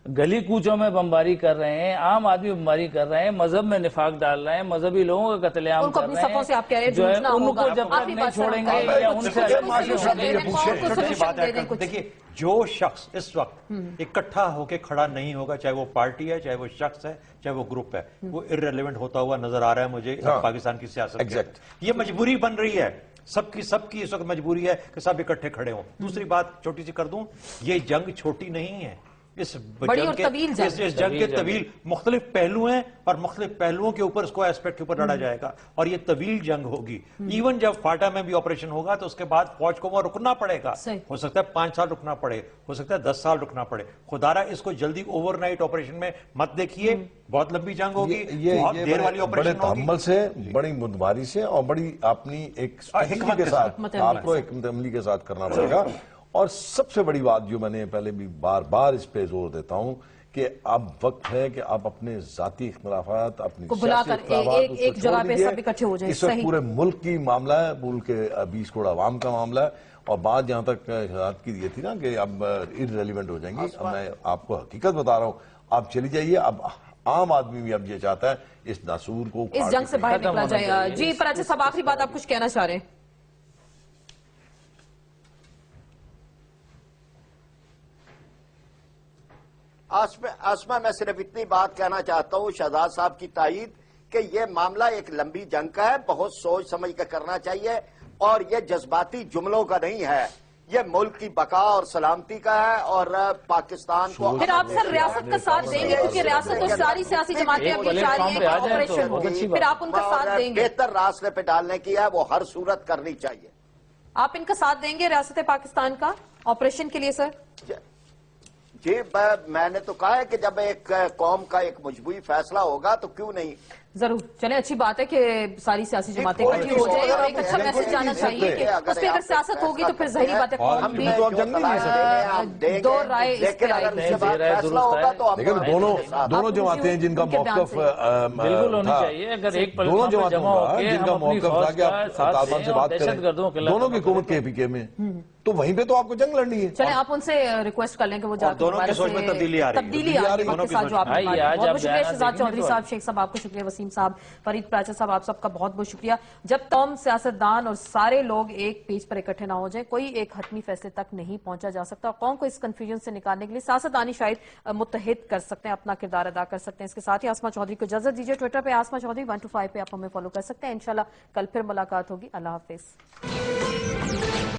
गली कूचों में बमबारी कर रहे हैं, आम आदमी बमबारी कर रहे हैं, मजहब में निफाक डाल रहे हैं, मजहबी लोगों का कत्लेआम उनको कर अपनी रहे हैं, सफों से आप कह रहे हैं जो है जूझना उनको होगा। जब तक आखिरी नहीं बात सर, छोड़ेंगे आप या कुछ उनसे solution दे दें, छोटी कुछ सी solution बात दे दें, है। कुछ। देखिए, जो शख्स इस वक्त इकट्ठा होकर खड़ा नहीं होगा, चाहे वो पार्टी है, चाहे वो शख्स है, चाहे वो ग्रुप है, वो इररिलेवेंट होता हुआ नजर आ रहा है मुझे हाँ। पाकिस्तान की सियासत में। Exact। ये मजबूरी बन रही है सबकी इस वक्त मजबूरी है कि सब इकट्ठे खड़े हों। दूसरी बात छोटी सी कर दूं, ये जंग छोटी नहीं है। इस बड़ी और तवील जंग। इस जंग के तवील मुख्तलिफ पहलू हैं और मुख्तलिफ पहलुओं के ऊपर इसको एस्पेक्ट के ऊपर लड़ा जाएगा और ये तवील जंग होगी। इवन जब फाटा में भी ऑपरेशन होगा तो उसके बाद फौज को वहां रुकना पड़ेगा। सही। हो सकता है 5 साल रुकना पड़े, हो सकता है 10 साल रुकना पड़े। खुदारा इसको जल्दी ओवरनाइट ऑपरेशन में मत देखिए, बहुत लंबी जंग होगी, बहुत देर वाली बड़े ऑपरेशन होगी। तहम्मुल से, बड़ी मुदमारी से और बड़ी अपनी एक हिकमत के के साथ हिकमत अमली आपको हिकमत अमली के साथ करना पड़ेगा। और सबसे बड़ी बात जो मैंने पहले भी बार बार इस पे जोर देता हूं कि अब वक्त है कि आप अपने जाती इख्तिलाफात, अपनी को बुलाकर सियासी इख्तिलाफात एक उसको जगह छोड़ पे दीजिए। सब इकट्ठे हो जाएं। इस वक्त सही। पूरे मुल्क की मामला है, मुल्क के 20 करोड़ आवाम का मामला है। और बात जहां तक बात की ये थी ना कि अब इररिलेवेंट हो जाएंगी, अब मैं आपको हकीकत बता रहा हूं, आप चली जाइए। अब आम आदमी भी अब ये चाहता है इस नासूर को इस जंग से बाहर निकला जाए। जी पराचे साहब, आखिरी बात आप कुछ कहना चाह रहे हैं? आसमा, मैं सिर्फ इतनी बात कहना चाहता हूं शहजाद साहब की तायीद कि ये मामला एक लंबी जंग का है, बहुत सोच समझ कर करना चाहिए और ये जज्बाती जुमलों का नहीं है, ये मुल्क की बका और सलामती का है और पाकिस्तान को। फिर आप सर रियासत का साथ देंगे क्योंकि रियासत तो सारी सियासी जमातें अब ये चाह रही है कि ऑपरेशन हो, फिर आप उनका साथ देंगे? बेहतर रास्ते पे डालने की है, वो हर सूरत करनी चाहिए। आप इनका साथ देंगे रियासत पाकिस्तान का ऑपरेशन के लिए सर? जी, मैंने तो कहा है कि जब एक कौम का एक मजबूरी फैसला होगा तो क्यों नहीं। जरूर। चले, अच्छी बात है कि सारी सियासी जमातें इकट्ठी हो जाए और एक अच्छा मैसेज जाना चाहिए कि उस पर अगर सियासत होगी तो फिर जाहिर बात है कौम भी तो आप जंग नहीं ले सकते। दो राय इस लेकिन पे अगर आएगी। उसके बाद फैसला होगा तो हम लेकिन दोनों जमातें हैं जिनका उनके बयान मौकफ बिल्कुल होनी चाहिए। अगर एक दोनों प्लेटफॉर्म पे जमातों जमा का होके हम जिनका अपनी मौकफ था फौज कि का आप साथ तालिबान दें से और बात दहशतगर्दों के करें, खिलाफ दोनों की हुकूमत के पीके में, तो वहीं पे तो आपको जंग लड़नी है। चले, आप उनसे रिक्वेस्ट कर लें कि वो जाकर दोनों की दोबारा सोच में से तब्दीली आ रही है। तब्दीली आ रही है दोनों वक्त की के साथ सोच जो में। आपने भाई, बात की। आज बहुत आप बहुत शुक्रिया बयान शहजाद देंगे चौधरी तो साहब, शेख साहब आपको शुक्रिया, वसीम साहब, फरीद प्राचा साहब, आप सबका बहुत बहुत शुक्रिया। जब तमाम सियासतदान और सारे लोग एक पेज पर इकट्ठे ना हो जाए, कोई एक हतमी फैसले तक नहीं पहुंचा जा सकता। कौन को इस कंफ्यूजन से निकालने के लिए सियासतदानी शायद मुत्तहिद कर सकते हैं, अपना किरदार अदा कर सकते हैं। इसके साथ ही आसमा चौधरी को इजाजत दीजिए। ट्विटर पे आसमा चौधरी 125 पे आप हमें फॉलो कर सकते हैं। इंशाल्लाह कल फिर मुलाकात होगी। अल्लाह हाफिज।